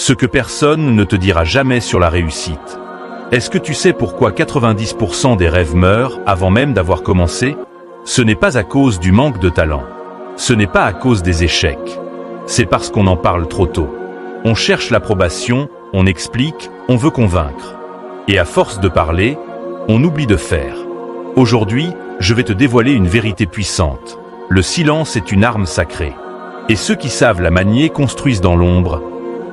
Ce que personne ne te dira jamais sur la réussite. Est-ce que tu sais pourquoi 90% des rêves meurent avant même d'avoir commencé? Ce n'est pas à cause du manque de talent. Ce n'est pas à cause des échecs. C'est parce qu'on en parle trop tôt. On cherche l'approbation, on explique, on veut convaincre. Et à force de parler, on oublie de faire. Aujourd'hui, je vais te dévoiler une vérité puissante. Le silence est une arme sacrée. Et ceux qui savent la manier construisent dans l'ombre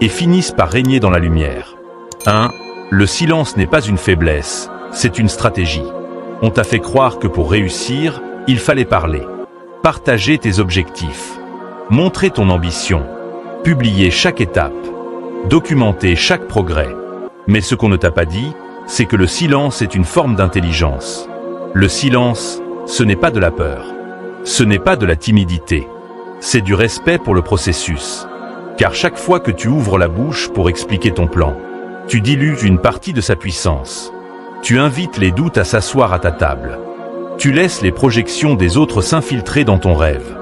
et finissent par régner dans la lumière. 1. Le silence n'est pas une faiblesse, c'est une stratégie. On t'a fait croire que pour réussir, il fallait parler. Partager tes objectifs. Montrer ton ambition. Publier chaque étape. Documenter chaque progrès. Mais ce qu'on ne t'a pas dit, c'est que le silence est une forme d'intelligence. Le silence, ce n'est pas de la peur. Ce n'est pas de la timidité. C'est du respect pour le processus. Car chaque fois que tu ouvres la bouche pour expliquer ton plan, tu dilues une partie de sa puissance. Tu invites les doutes à s'asseoir à ta table. Tu laisses les projections des autres s'infiltrer dans ton rêve.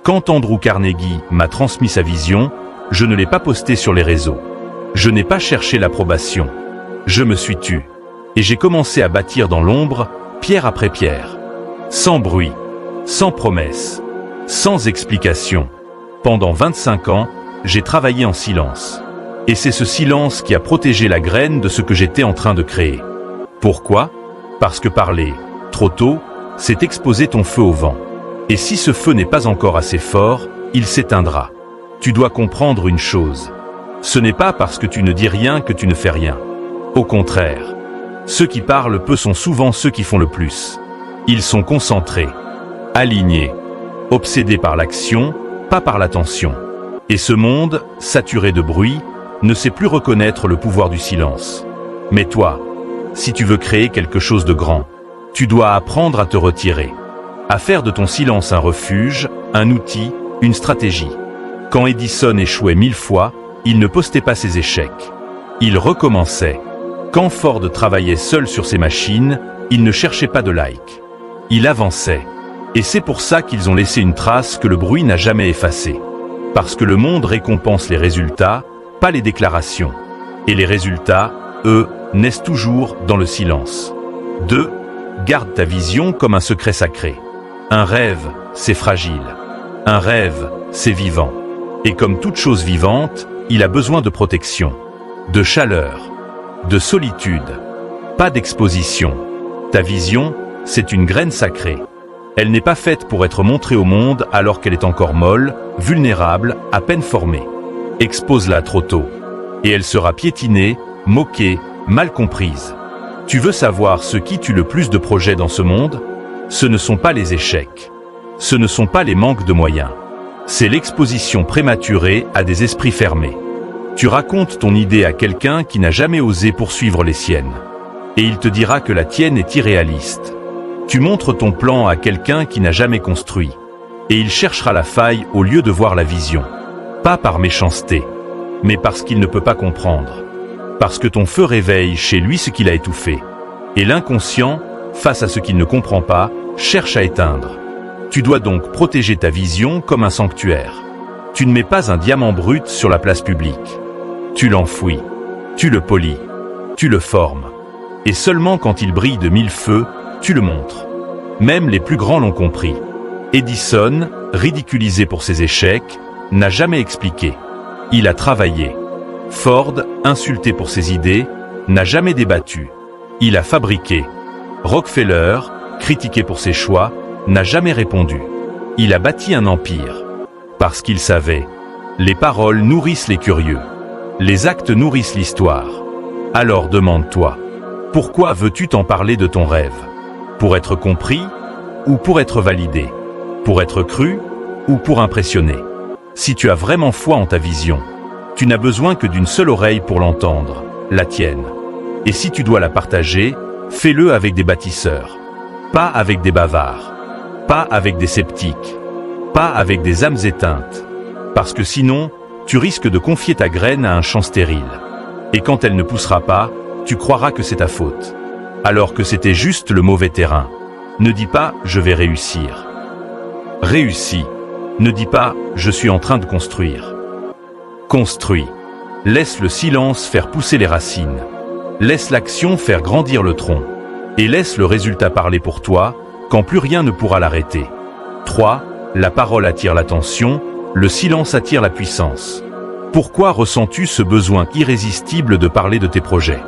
Quand Andrew Carnegie m'a transmis sa vision, je ne l'ai pas posté sur les réseaux. Je n'ai pas cherché l'approbation. Je me suis tu. Et j'ai commencé à bâtir dans l'ombre, pierre après pierre. Sans bruit, sans promesse, sans explication. Pendant 25 ans, j'ai travaillé en silence. Et c'est ce silence qui a protégé la graine de ce que j'étais en train de créer. Pourquoi? Parce que parler, trop tôt, c'est exposer ton feu au vent. Et si ce feu n'est pas encore assez fort, il s'éteindra. Tu dois comprendre une chose. Ce n'est pas parce que tu ne dis rien que tu ne fais rien. Au contraire, ceux qui parlent peu sont souvent ceux qui font le plus. Ils sont concentrés, alignés, obsédés par l'action, pas par l'attention. Et ce monde, saturé de bruit, ne sait plus reconnaître le pouvoir du silence. Mais toi, si tu veux créer quelque chose de grand, tu dois apprendre à te retirer, à faire de ton silence un refuge, un outil, une stratégie. Quand Edison échouait 1000 fois, il ne postait pas ses échecs. Il recommençait. Quand Ford travaillait seul sur ses machines, il ne cherchait pas de like. Il avançait. Et c'est pour ça qu'ils ont laissé une trace que le bruit n'a jamais effacée. Parce que le monde récompense les résultats, pas les déclarations. Et les résultats, eux, naissent toujours dans le silence. 2. Garde ta vision comme un secret sacré. Un rêve, c'est fragile. Un rêve, c'est vivant. Et comme toute chose vivante, il a besoin de protection, de chaleur, de solitude, pas d'exposition. Ta vision, c'est une graine sacrée. Elle n'est pas faite pour être montrée au monde alors qu'elle est encore molle, vulnérable, à peine formée. Expose-la trop tôt. Et elle sera piétinée, moquée, mal comprise. Tu veux savoir ce qui tue le plus de projets dans ce monde? Ce ne sont pas les échecs. Ce ne sont pas les manques de moyens. C'est l'exposition prématurée à des esprits fermés. Tu racontes ton idée à quelqu'un qui n'a jamais osé poursuivre les siennes. Et il te dira que la tienne est irréaliste. Tu montres ton plan à quelqu'un qui n'a jamais construit. Et il cherchera la faille au lieu de voir la vision. Pas par méchanceté, mais parce qu'il ne peut pas comprendre. Parce que ton feu réveille chez lui ce qu'il a étouffé. Et l'inconscient, face à ce qu'il ne comprend pas, cherche à éteindre. Tu dois donc protéger ta vision comme un sanctuaire. Tu ne mets pas un diamant brut sur la place publique. Tu l'enfouis, tu le polis, tu le formes. Et seulement quand il brille de 1000 feux, tu le montres. Même les plus grands l'ont compris. Edison, ridiculisé pour ses échecs, n'a jamais expliqué. Il a travaillé. Ford, insulté pour ses idées, n'a jamais débattu. Il a fabriqué. Rockefeller, critiqué pour ses choix, n'a jamais répondu. Il a bâti un empire. Parce qu'il savait. Les paroles nourrissent les curieux. Les actes nourrissent l'histoire. Alors demande-toi, pourquoi veux-tu t'en parler de ton rêve? Pour être compris ou pour être validé? Pour être cru ou pour impressionner? Si tu as vraiment foi en ta vision, tu n'as besoin que d'une seule oreille pour l'entendre, la tienne. Et si tu dois la partager, fais-le avec des bâtisseurs. Pas avec des bavards. Pas avec des sceptiques. Pas avec des âmes éteintes. Parce que sinon, tu risques de confier ta graine à un champ stérile. Et quand elle ne poussera pas, tu croiras que c'est ta faute. Alors que c'était juste le mauvais terrain. Ne dis pas « je vais réussir ». Réussis. Ne dis pas « je suis en train de construire ». Construis. Laisse le silence faire pousser les racines. Laisse l'action faire grandir le tronc. Et laisse le résultat parler pour toi, quand plus rien ne pourra l'arrêter. 3. La parole attire l'attention, le silence attire la puissance. Pourquoi ressens-tu ce besoin irrésistible de parler de tes projets?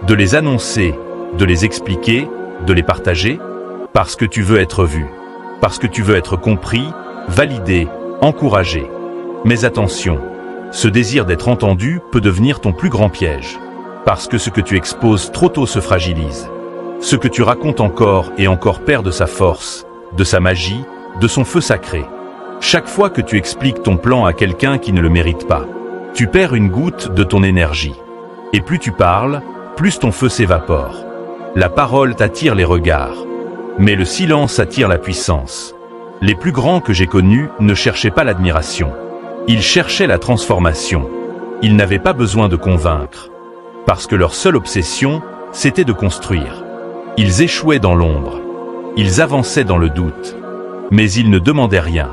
De les annoncer, de les expliquer, de les partager? Parce que tu veux être vu. Parce que tu veux être compris, validé, encouragé. Mais attention, ce désir d'être entendu peut devenir ton plus grand piège. Parce que ce que tu exposes trop tôt se fragilise. Ce que tu racontes encore et encore perd de sa force, de sa magie, de son feu sacré. Chaque fois que tu expliques ton plan à quelqu'un qui ne le mérite pas, tu perds une goutte de ton énergie. Et plus tu parles, plus ton feu s'évapore. La parole t'attire les regards, mais le silence attire la puissance. Les plus grands que j'ai connus ne cherchaient pas l'admiration. Ils cherchaient la transformation. Ils n'avaient pas besoin de convaincre. Parce que leur seule obsession, c'était de construire. Ils échouaient dans l'ombre. Ils avançaient dans le doute. Mais ils ne demandaient rien.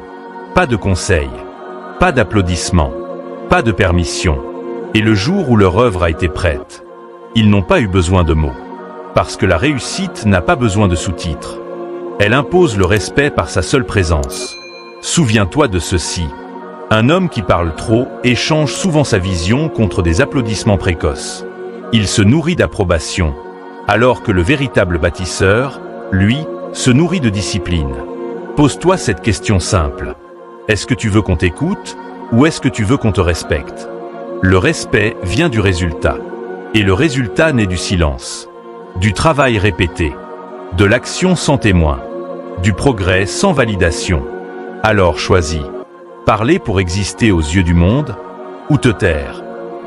Pas de conseils. Pas d'applaudissements. Pas de permission. Et le jour où leur œuvre a été prête, ils n'ont pas eu besoin de mots. Parce que la réussite n'a pas besoin de sous-titres. Elle impose le respect par sa seule présence. Souviens-toi de ceci. Un homme qui parle trop échange souvent sa vision contre des applaudissements précoces. Il se nourrit d'approbation. Alors que le véritable bâtisseur, lui, se nourrit de discipline. Pose-toi cette question simple. Est-ce que tu veux qu'on t'écoute ou est-ce que tu veux qu'on te respecte? Le respect vient du résultat. Et le résultat naît du silence. Du travail répété. De l'action sans témoin. Du progrès sans validation. Alors choisis. Parler pour exister aux yeux du monde ou te taire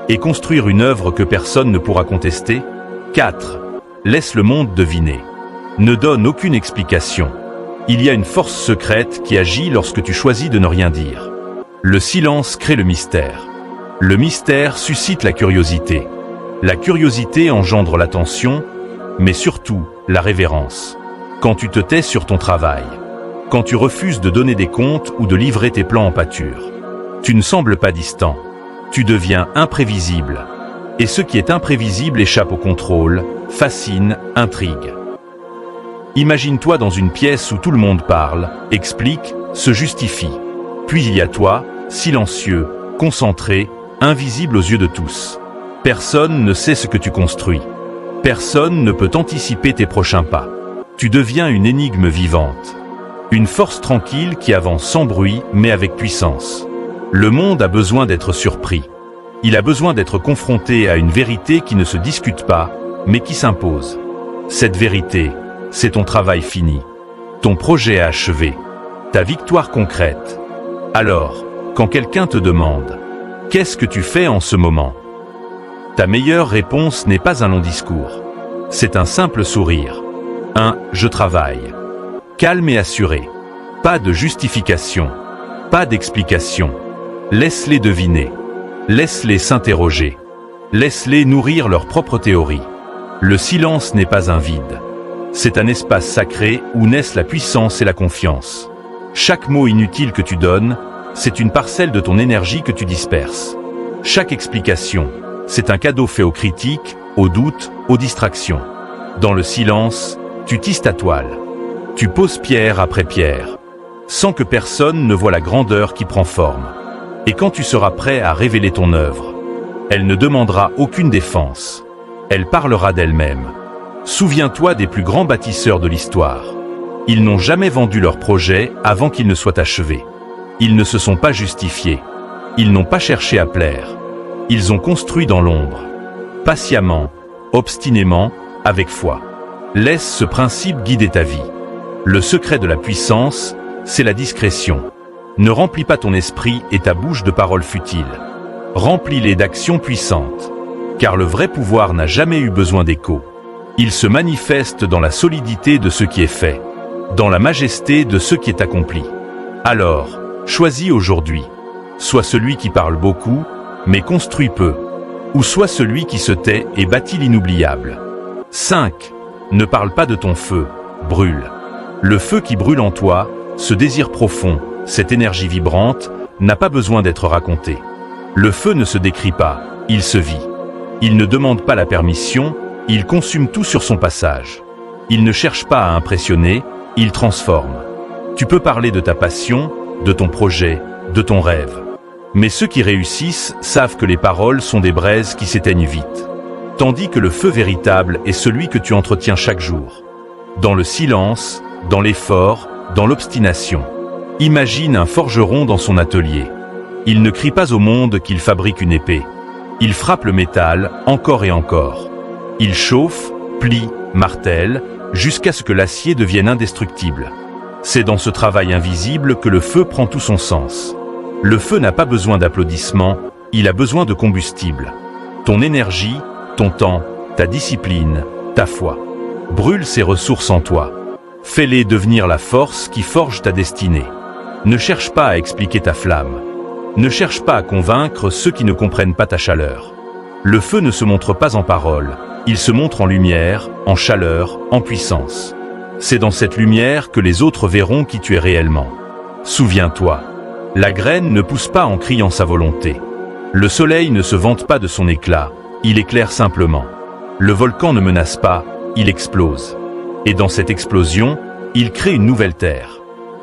et construire une œuvre que personne ne pourra contester? 4. Laisse le monde deviner. Ne donne aucune explication. Il y a une force secrète qui agit lorsque tu choisis de ne rien dire. Le silence crée le mystère. Le mystère suscite la curiosité. La curiosité engendre l'attention, mais surtout la révérence. Quand tu te tais sur ton travail, quand tu refuses de donner des comptes ou de livrer tes plans en pâture, tu ne sembles pas distant. Tu deviens imprévisible. Et ce qui est imprévisible échappe au contrôle, fascine, intrigue. Imagine-toi dans une pièce où tout le monde parle, explique, se justifie. Puis il y a toi, silencieux, concentré, invisible aux yeux de tous. Personne ne sait ce que tu construis. Personne ne peut anticiper tes prochains pas. Tu deviens une énigme vivante. Une force tranquille qui avance sans bruit mais avec puissance. Le monde a besoin d'être surpris. Il a besoin d'être confronté à une vérité qui ne se discute pas, mais qui s'impose. Cette vérité, c'est ton travail fini. Ton projet achevé. Ta victoire concrète. Alors, quand quelqu'un te demande « Qu'est-ce que tu fais en ce moment ?» Ta meilleure réponse n'est pas un long discours. C'est un simple sourire. Je travaille. Calme et assuré. Pas de justification. Pas d'explication. Laisse-les deviner. Laisse-les s'interroger. Laisse-les nourrir leur propre théorie. Le silence n'est pas un vide. C'est un espace sacré où naissent la puissance et la confiance. Chaque mot inutile que tu donnes, c'est une parcelle de ton énergie que tu disperses. Chaque explication, c'est un cadeau fait aux critiques, aux doutes, aux distractions. Dans le silence, tu tisses ta toile. Tu poses pierre après pierre, sans que personne ne voie la grandeur qui prend forme. Et quand tu seras prêt à révéler ton œuvre, elle ne demandera aucune défense. Elle parlera d'elle-même. Souviens-toi des plus grands bâtisseurs de l'histoire. Ils n'ont jamais vendu leur projet avant qu'il ne soit achevé. Ils ne se sont pas justifiés. Ils n'ont pas cherché à plaire. Ils ont construit dans l'ombre. Patiemment, obstinément, avec foi. Laisse ce principe guider ta vie. Le secret de la puissance, c'est la discrétion. Ne remplis pas ton esprit et ta bouche de paroles futiles. Remplis-les d'actions puissantes. Car le vrai pouvoir n'a jamais eu besoin d'écho. Il se manifeste dans la solidité de ce qui est fait, dans la majesté de ce qui est accompli. Alors, choisis aujourd'hui. Sois celui qui parle beaucoup, mais construit peu. Ou sois celui qui se tait et bâtit l'inoubliable. 5. Ne parle pas de ton feu, brûle. Le feu qui brûle en toi, ce désir profond, cette énergie vibrante, n'a pas besoin d'être raconté. Le feu ne se décrit pas, il se vit. Il ne demande pas la permission, il consume tout sur son passage. Il ne cherche pas à impressionner, il transforme. Tu peux parler de ta passion, de ton projet, de ton rêve. Mais ceux qui réussissent savent que les paroles sont des braises qui s'éteignent vite. Tandis que le feu véritable est celui que tu entretiens chaque jour. Dans le silence, dans l'effort, dans l'obstination. Imagine un forgeron dans son atelier. Il ne crie pas au monde qu'il fabrique une épée. Il frappe le métal encore et encore. Il chauffe, plie, martèle, jusqu'à ce que l'acier devienne indestructible. C'est dans ce travail invisible que le feu prend tout son sens. Le feu n'a pas besoin d'applaudissements, il a besoin de combustible. Ton énergie, ton temps, ta discipline, ta foi. Brûle ces ressources en toi. Fais-les devenir la force qui forge ta destinée. Ne cherche pas à expliquer ta flamme. Ne cherche pas à convaincre ceux qui ne comprennent pas ta chaleur. Le feu ne se montre pas en paroles, il se montre en lumière, en chaleur, en puissance. C'est dans cette lumière que les autres verront qui tu es réellement. Souviens-toi, la graine ne pousse pas en criant sa volonté. Le soleil ne se vante pas de son éclat, il éclaire simplement. Le volcan ne menace pas, il explose. Et dans cette explosion, il crée une nouvelle terre.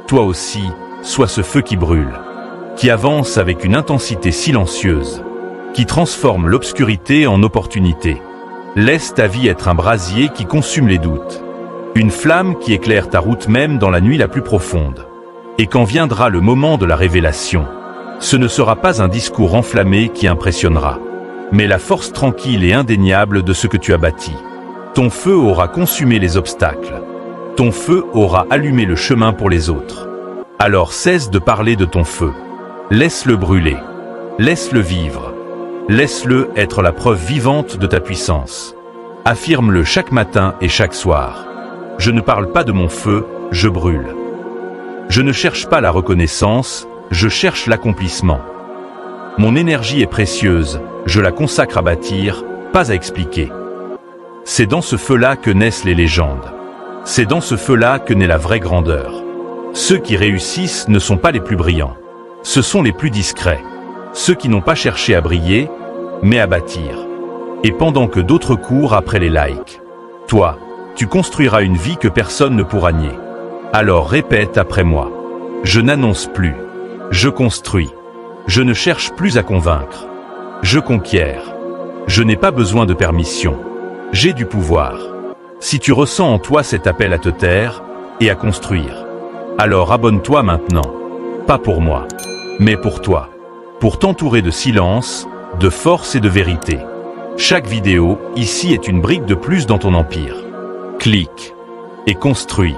Toi aussi, sois ce feu qui brûle, qui avance avec une intensité silencieuse, qui transforme l'obscurité en opportunité. Laisse ta vie être un brasier qui consume les doutes. Une flamme qui éclaire ta route même dans la nuit la plus profonde. Et quand viendra le moment de la révélation, ce ne sera pas un discours enflammé qui impressionnera, mais la force tranquille et indéniable de ce que tu as bâti. Ton feu aura consumé les obstacles. Ton feu aura allumé le chemin pour les autres. Alors cesse de parler de ton feu. Laisse-le brûler. Laisse-le vivre. Laisse-le être la preuve vivante de ta puissance. Affirme-le chaque matin et chaque soir. Je ne parle pas de mon feu, je brûle. Je ne cherche pas la reconnaissance, je cherche l'accomplissement. Mon énergie est précieuse, je la consacre à bâtir, pas à expliquer. C'est dans ce feu-là que naissent les légendes. C'est dans ce feu-là que naît la vraie grandeur. Ceux qui réussissent ne sont pas les plus brillants. Ce sont les plus discrets. Ceux qui n'ont pas cherché à briller, mais à bâtir. Et pendant que d'autres courent après les likes, toi, tu construiras une vie que personne ne pourra nier. Alors répète après moi. Je n'annonce plus. Je construis. Je ne cherche plus à convaincre. Je conquiers. Je n'ai pas besoin de permission. J'ai du pouvoir. Si tu ressens en toi cet appel à te taire et à construire, alors abonne-toi maintenant. Pas pour moi, mais pour toi. Pour t'entourer de silence, de force et de vérité. Chaque vidéo, ici, est une brique de plus dans ton empire. Clique et construis.